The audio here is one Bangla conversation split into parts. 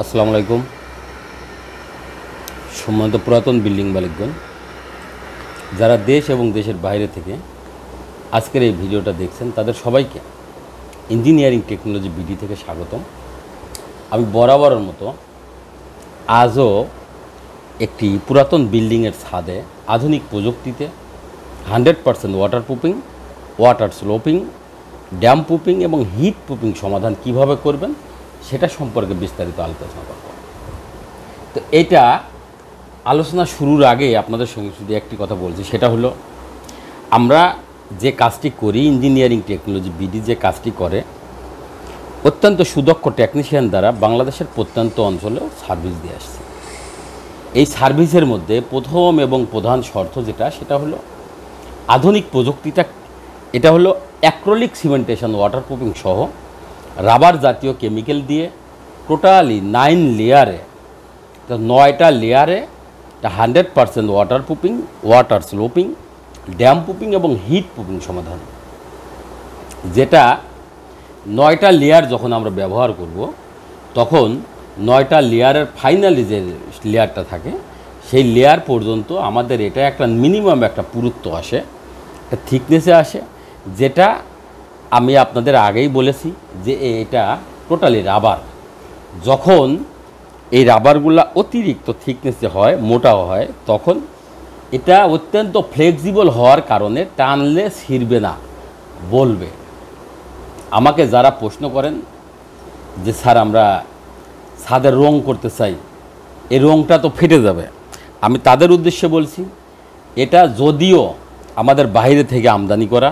আসসালামু আলাইকুম। সম্মানিত পুরাতন বিল্ডিং মালিকগণ, যারা দেশ এবং দেশের বাইরে থেকে আজকের এই ভিডিওটা দেখছেন তাদের সবাইকে ইঞ্জিনিয়ারিং টেকনোলজি বিডি থেকে স্বাগতম। আমি বরাবরের মতো আজও একটি পুরাতন বিল্ডিংয়ের ছাদে আধুনিক প্রযুক্তিতে 100% water proofing, water sloping, dam proofing এবং হিট প্রুফিং সমাধান কিভাবে করবেন সেটা সম্পর্কে বিস্তারিত আলোচনা করব। তো এটা আলোচনা শুরুর আগে আপনাদের সঙ্গে শুধু একটি কথা বলছি, সেটা হলো আমরা যে কাজটি করি, ইঞ্জিনিয়ারিং টেকনোলজি বিডি যে কাজটি করে অত্যন্ত সুদক্ষ টেকনিশিয়ান দ্বারা বাংলাদেশের প্রত্যন্ত অঞ্চলেও সার্ভিস দিয়ে আসছে। এই সার্ভিসের মধ্যে প্রথম এবং প্রধান শর্ত সেটা হলো আধুনিক প্রযুক্তিটা। এটা হলো অ্যাক্রিলিক সিমেন্টেশন ওয়াটার প্রুফিং সহ রাবার জাতীয় কেমিক্যাল দিয়ে টোটালি 9 লেয়ারে, 9টা লেয়ারে 100% water proofing, water sloping, dam proofing এবং হিট প্রুফিং সমাধান। যেটা 9টা লেয়ার যখন আমরা ব্যবহার করব তখন 9টা লেয়ারের ফাইনালি যে লেয়ারটা থাকে সেই লেয়ার পর্যন্ত আমাদের এটা একটা মিনিমাম একটা পুরুত্ব আসে, একটা থিকনেসে আসে, যেটা আমি আপনাদের আগেই বলেছি যে এটা টোটালি রাবার। যখন এই রাবারগুলো অতিরিক্ত থিকনেসে হয়, মোটা হয়, তখন এটা অত্যন্ত ফ্লেক্সিবল হওয়ার কারণে টানলে ছিঁড়বে না, বলবে। আমাকে যারা প্রশ্ন করেন যে স্যার আমরা ছাদের রং করতে চাই, এই রংটা তো ফেটে যাবে, আমি তাদের উদ্দেশ্যে বলছি এটা যদিও আমাদের বাইরে থেকে আমদানি করা,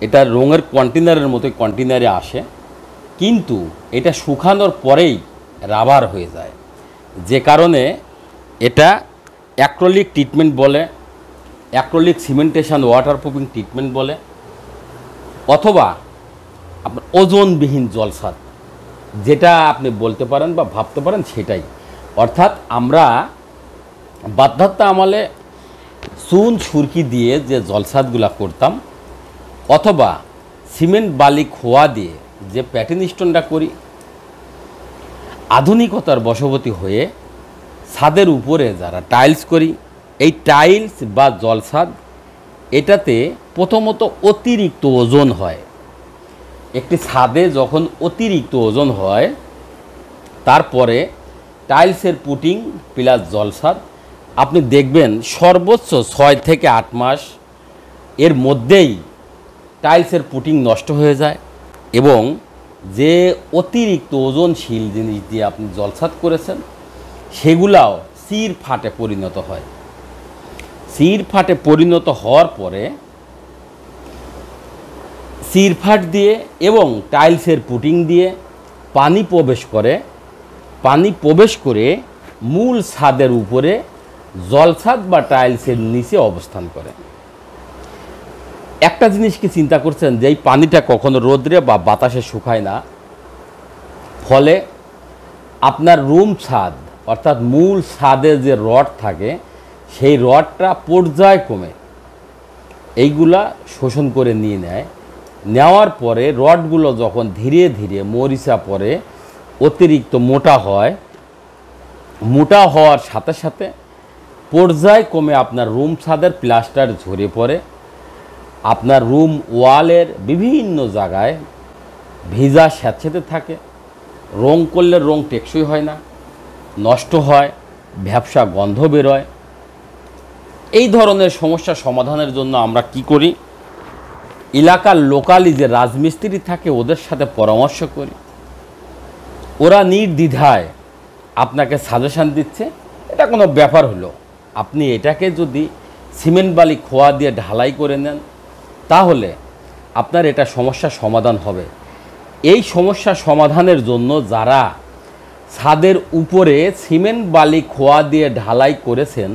এটা রঙের কন্টেনারের মতো কন্টেনারে আসে, কিন্তু এটা শুকানোর পরেই রাবার হয়ে যায়, যে কারণে এটা অ্যাক্রিলিক ট্রিটমেন্ট বলে, acrylic cementation water proofing treatment বলে, অথবা আপনার ওজনবিহীন জলছাদ যেটা আপনি বলতে পারেন বা ভাবতে পারেন সেটাই। অর্থাৎ আমরা বাধ্যতা আমলে চুন সুরকি দিয়ে যে জলছাদগুলো করতাম, অথবা সিমেন্ট বালি খোয়া দিয়ে যে প্যাটার্ন স্টোনটা করি, আধুনিকতার বশবর্তী হয়ে ছাদের উপরে যারা টাইলস করি, এই টাইলস বা জলছাদ এটাতে প্রথমত অতিরিক্ত ওজন হয়। একটি ছাদে যখন অতিরিক্ত ওজন হয় তারপরে টাইলসের পুটিং প্লাস জলছাদ আপনি দেখবেন সর্বোচ্চ 6 থেকে 8 মাস এর মধ্যেই টাইলসের পুটিং নষ্ট হয়ে যায়, এবং যে অতিরিক্ত ওজনশীল জিনিস দিয়ে আপনি জলছাদ করেছেন সেগুলাও চির ফাটে পরিণত হয়। চির ফাটে পরিণত হওয়ার পরে চিরফাট দিয়ে এবং টাইলসের পুটিং দিয়ে পানি প্রবেশ করে মূল ছাদের উপরে জলছাদ বা টাইলসের নিচে অবস্থান করে। একটা জিনিস কি চিন্তা করছেন যে এই পানিটা কখনো রোদ্রে বা বাতাসে শুকায় না, ফলে আপনার রুম ছাদ অর্থাৎ মূল ছাদে যে রড থাকে সেই রডটা পর্যায়ক্রমে এইগুলা শোষণ করে নিয়ে নেয়। নেওয়ার পরে রডগুলো যখন ধীরে ধীরে মরিচা পড়ে, অতিরিক্ত মোটা হয়, মোটা হওয়ার সাথে সাথে পর্যায়ক্রমে আপনার রুম ছাদের প্লাস্টার ঝরে পড়ে, আপনার রুম ওয়ালের বিভিন্ন জায়গায় ভিজা স্যাঁতসেঁতে থাকে, রং করলে রং টেকসই হয় না, নষ্ট হয়, ভ্যাপসা গন্ধ বেরোয়। এই ধরনের সমস্যা সমাধানের জন্য আমরা কি করি, এলাকার লোকালি যে রাজমিস্ত্রি থাকে ওদের সাথে পরামর্শ করি। ওরা নির্দ্বিধায় আপনাকে সাজেশান দিচ্ছে, এটা কোনো ব্যাপার হলো, আপনি এটাকে যদি সিমেন্ট বালি খোয়া দিয়ে ঢালাই করে নেন তাহলে আপনার এটা সমস্যার সমাধান হবে। এই সমস্যা সমাধানের জন্য যারা ছাদের উপরে সিমেন্ট বালি খোয়া দিয়ে ঢালাই করেছেন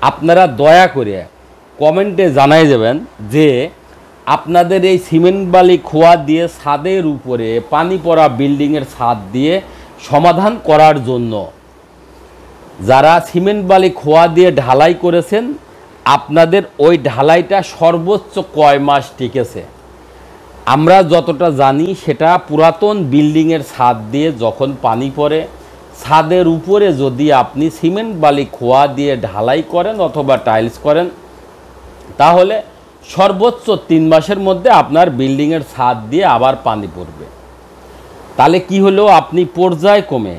আপনারা দয়া করে কমেন্টে জানাই যাবেন যে আপনাদের এই সিমেন্ট বালি খোয়া দিয়ে ছাদের উপরে পানি পড়া বিল্ডিংয়ের ছাদ দিয়ে সমাধান করার জন্য যারা সিমেন্ট বালি খোয়া দিয়ে ঢালাই করেছেন আপনাদের ওই ঢালাইটা সর্বোচ্চ কয় মাস টিকেছে। আমরা যতটা জানি সেটা পুরাতন বিল্ডিংয়ের ছাদ দিয়ে যখন পানি পড়ে ছাদের উপরে যদি আপনি সিমেন্ট বালি খোয়া দিয়ে ঢালাই করেন অথবা টাইলস করেন, তাহলে সর্বোচ্চ 3 মাসের মধ্যে আপনার বিল্ডিংয়ের ছাদ দিয়ে আবার পানি পড়বে। তাহলে কি হলো, আপনি পর্যায়ক্রমে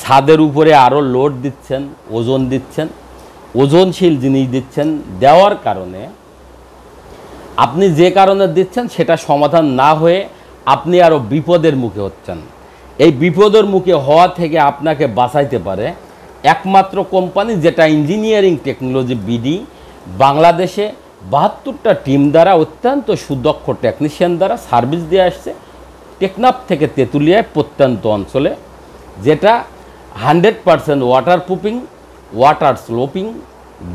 ছাদের উপরে আরও লোড দিচ্ছেন, ওজন দিচ্ছেন, ওজনশীল জিনিস দিচ্ছেন। দেওয়ার কারণে আপনি যে কারণে দিচ্ছেন সেটা সমাধান না হয়ে আপনি আরও বিপদের মুখে হচ্ছেন। এই বিপদের মুখে হওয়া থেকে আপনাকে বাঁচাইতে পারে একমাত্র কোম্পানি, যেটা ইঞ্জিনিয়ারিং টেকনোলজি বিডি বাংলাদেশে 72টা টিম দ্বারা অত্যন্ত সুদক্ষ টেকনিশিয়ান দ্বারা সার্ভিস দিয়ে আসছে টেকনাফ থেকে তেঁতুলিয়ায় প্রত্যন্ত অঞ্চলে, যেটা 100% water proofing, water sloping,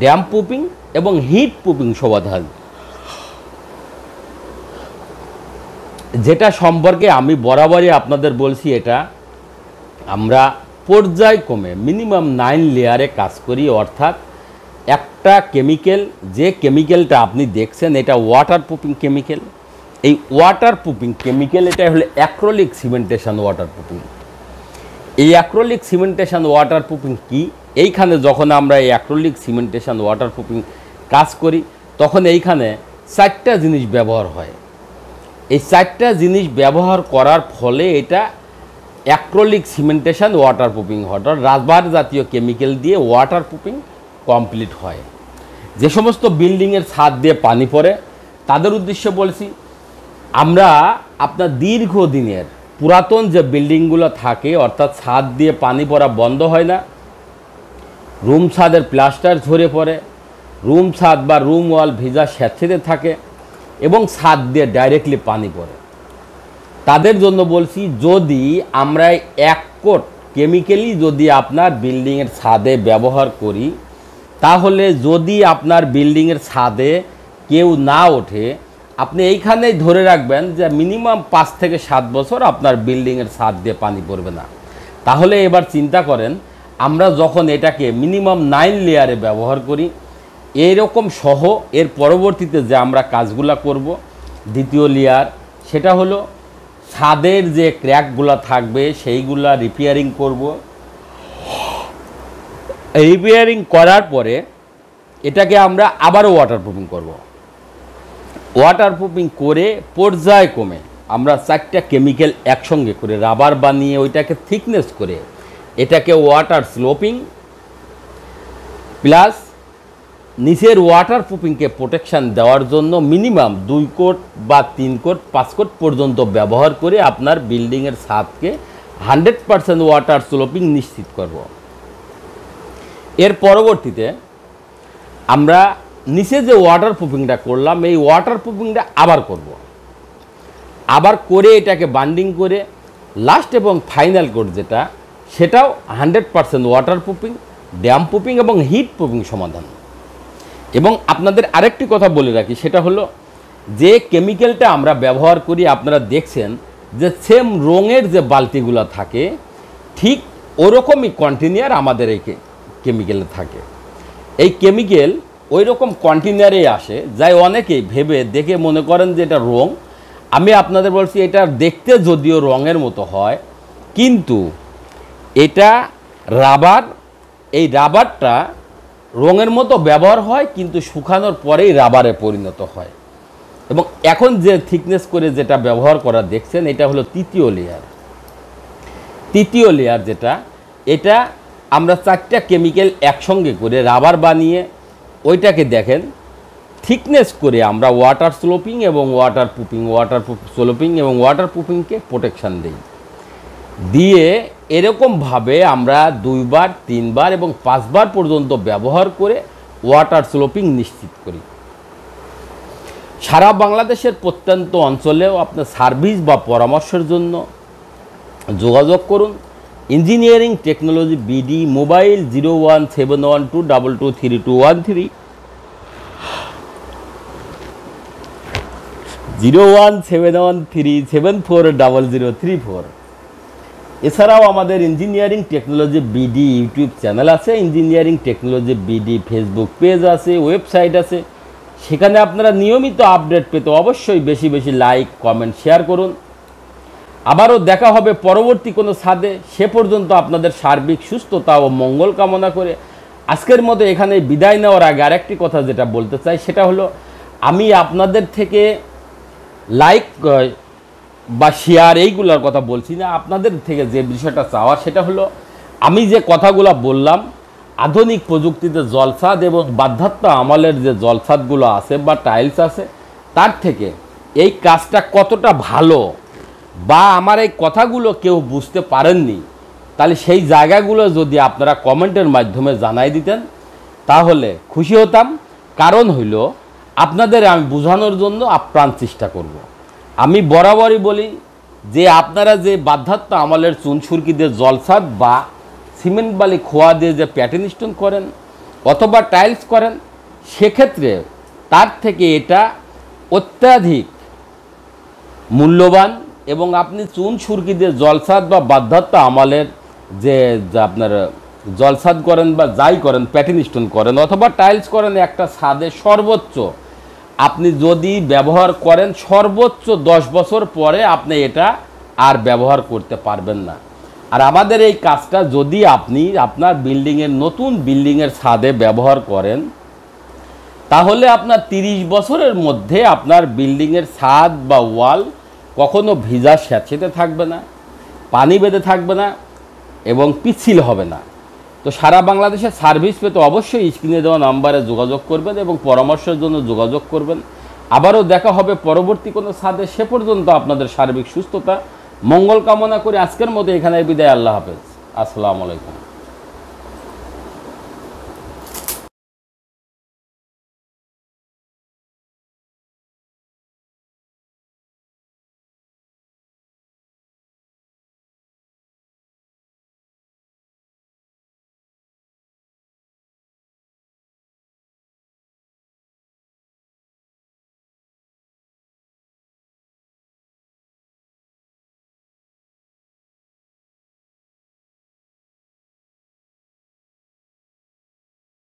dam proofing এবং হিট প্রুফিং সমাধান, যেটা সম্পর্কে আমি বরাবরই আপনাদের বলছি। এটা আমরা পর্যায়ক্রমে মিনিমাম 9 লেয়ারে কাজ করি। অর্থাৎ একটা কেমিক্যাল, যে কেমিক্যালটা আপনি দেখছেন এটা ওয়াটার প্রুফিং কেমিক্যাল। এই ওয়াটার প্রুফিং কেমিক্যাল এটা হলো অ্যাক্রিলিক সিমেন্টেশন ওয়াটার প্রুফিং। এই অ্যাক্রিলিক সিমেন্টেশন ওয়াটার প্রুফিং কি, এইখানে যখন আমরা এই অ্যাক্রিলিক সিমেন্টেশন ওয়াটার প্রুফিং কাজ করি তখন এইখানে 4টা জিনিস ব্যবহার হয়। এই 4টা জিনিস ব্যবহার করার ফলে এটা অ্যাক্রিলিক সিমেন্টেশন ওয়াটার প্রুফিং হয়, রাবার জাতীয় কেমিক্যাল দিয়ে ওয়াটার প্রুফিং কমপ্লিট হয়। যে সমস্ত বিল্ডিংয়ের ছাদ দিয়ে পানি পড়ে তাদের উদ্দেশ্যে বলছি, আমরা আপনার দীর্ঘদিনের পুরাতন যে বিল্ডিংগুলো থাকে, অর্থাৎ ছাদ দিয়ে পানি পড়া বন্ধ হয় না, রুম ছাদের প্লাস্টার ঝরে পড়ে, রুম ছাদ বা রুম ওয়াল ভিজা স্যাঁতসেঁতে থাকে এবং ছাদ দিয়ে ডাইরেক্টলি পানি পড়ে, তাদের জন্য বলছি, যদি আমরা 1 কোট কেমিক্যালি যদি আপনার বিল্ডিংয়ের ছাদে ব্যবহার করি, তাহলে যদি আপনার বিল্ডিংয়ের ছাদে কেউ না ওঠে, আপনি এইখানেই ধরে রাখবেন যে মিনিমাম 5 থেকে 7 বছর আপনার বিল্ডিংয়ের ছাদ দিয়ে পানি পড়বে না। তাহলে এবার চিন্তা করেন, আমরা যখন এটাকে মিনিমাম 9 লেয়ারে ব্যবহার করি, এইরকম সহ এর পরবর্তীতে যে আমরা কাজগুলো করব, দ্বিতীয় লেয়ার সেটা হলো ছাদের যে ক্র্যাকগুলো থাকবে সেইগুলা রিপেয়ারিং করব। রিপেয়ারিং করার পরে এটাকে আমরা আবারও ওয়াটার প্রুফিং করব। ওয়াটার প্রুফিং করে পর্যায়ক্রমে আমরা 4টা কেমিক্যাল একসঙ্গে করে রাবার বানিয়ে ওইটাকে থিকনেস করে এটাকে ওয়াটার স্লোপিং প্লাস নিচের ওয়াটার প্রুফিংকে প্রোটেকশান দেওয়ার জন্য মিনিমাম 2 কোট বা 3 কোট 5 কোট পর্যন্ত ব্যবহার করে আপনার বিল্ডিংয়ের ছাদকে 100% ওয়াটার স্লোপিং নিশ্চিত করব। এর পরবর্তীতে আমরা নিচে যে ওয়াটার প্রুফিংটা করলাম, এই ওয়াটার প্রুফিংটা আবার করব। আবার করে এটাকে বান্ডিং করে লাস্ট এবং ফাইনাল কোট যেটা, সেটাও 100% ওয়াটার প্রুফিং, ড্যাম প্রুফিং এবং হিট প্রুফিং সমাধান। এবং আপনাদের আরেকটি কথা বলে রাখি, সেটা হলো যে কেমিক্যালটা আমরা ব্যবহার করি, আপনারা দেখছেন যে সেম রঙের যে বালতিগুলো থাকে ঠিক ওরকমই কন্টেনার আমাদের এই কেমিক্যালে থাকে। এই কেমিক্যাল ওই রকম কন্টেনারে আসে, যাই অনেকেই ভেবে দেখে মনে করেন যে এটা রং। আমি আপনাদের বলছি, এটা দেখতে যদিও রঙের মতো হয়, কিন্তু এটা রাবার। এই রাবারটা রঙের মতো ব্যবহার হয়, কিন্তু শুকানোর পরেই রাবারে পরিণত হয়। এবং এখন যে থিকনেস করে যেটা ব্যবহার করা দেখছেন, এটা হলো তৃতীয় লেয়ার। তৃতীয় লেয়ার যেটা, এটা আমরা 4টা কেমিক্যাল একসঙ্গে করে রাবার বানিয়ে ওইটাকে দেখেন থিকনেস করে আমরা ওয়াটার স্লোপিং এবং ওয়াটার প্রুফিং, স্লোপিং এবং ওয়াটার প্রুফিংকে প্রোটেকশান দিই। দিয়ে এরকমভাবে আমরা 2 বার 3 বার এবং 5 বার পর্যন্ত ব্যবহার করে ওয়াটার স্লোপিং নিশ্চিত করি। সারা বাংলাদেশের প্রত্যন্ত অঞ্চলেও আপনার সার্ভিস বা পরামর্শের জন্য যোগাযোগ করুন। Engineering technology BD, mobile 017122232213, 017137400034। এছাড়াও আমাদের engineering technology BD YouTube channel আছে, engineering technology BD Facebook page আছে, ওয়েবসাইট আছে। সেখানে আপনারা নিয়মিত আপডেট পেতে অবশ্যই বেশি বেশি লাইক, কমেন্ট, শেয়ার করুন। আবারও দেখা হবে পরবর্তী কোনো ছাদে। সে পর্যন্ত আপনাদের সার্বিক সুস্থতা ও মঙ্গল কামনা করে আজকের মতো এখানে বিদায় নেওয়ার আগে আরেকটি কথা যেটা বলতে চাই, সেটা হলো আমি আপনাদের থেকে লাইক বা শেয়ার এইগুলোর কথা বলছি না। আপনাদের থেকে যে বিষয়টা চাওয়া সেটা হলো, আমি যে কথাগুলো বললাম, আধুনিক প্রযুক্তিতে জলছাদ এবং বাধ্যাত্ম আমলের যে জলছাদগুলো আছে বা টাইলস আছে, তার থেকে এই কাজটা কতটা ভালো বা আমার এই কথাগুলো কেউ বুঝতে পারেননি, তাহলে সেই জায়গাগুলো যদি আপনারা কমেন্টের মাধ্যমে জানাই দিতেন তাহলে খুশি হতাম। কারণ হইল আপনাদের আমি বোঝানোর জন্য আপ্রাণ চেষ্টা করব। আমি বরাবরই বলি যে আপনারা যে বাধ্যাত্ম আমলের চুনসুরকি দিয়ে জলছাদ বা সিমেন্ট বালি খোয়া দিয়ে যে প্যাটার্ন স্টোন করেন অথবা টাইলস করেন, সেক্ষেত্রে তার থেকে এটা অত্যাধিক মূল্যবান। এবং আপনি চুন সুরকি দিয়ে জলছাদ বা বাধ্যাত্ম আমলের যে আপনার জলছাদ করেন বা যাই করেন, প্যাটার্ন স্টোন করেন অথবা টাইলস করেন, একটা ছাদে সর্বোচ্চ আপনি যদি ব্যবহার করেন সর্বোচ্চ 10 বছর পরে আপনি এটা আর ব্যবহার করতে পারবেন না। আর আমাদের এই কাজটা যদি আপনি আপনার বিল্ডিংয়ের নতুন বিল্ডিংয়ের ছাদে ব্যবহার করেন, তাহলে আপনার 30 বছরের মধ্যে আপনার বিল্ডিংয়ের ছাদ বা ওয়াল কখনো ভিজা স্যাঁতসেঁতে থাকবে না, পানি বেঁধে থাকবে না এবং পিচ্ছিল হবে না। তো সারা বাংলাদেশে সার্ভিস পেতে অবশ্যই স্ক্রিনে দেওয়া নাম্বারে যোগাযোগ করবেন এবং পরামর্শের জন্য যোগাযোগ করবেন। আবারও দেখা হবে পরবর্তী কোনো ছাদে। সে পর্যন্ত আপনাদের সার্বিক সুস্থতা মঙ্গল কামনা করে আজকের মতো এখানে বিদায়। আল্লাহ হাফেজ। আসসালামু আলাইকুম।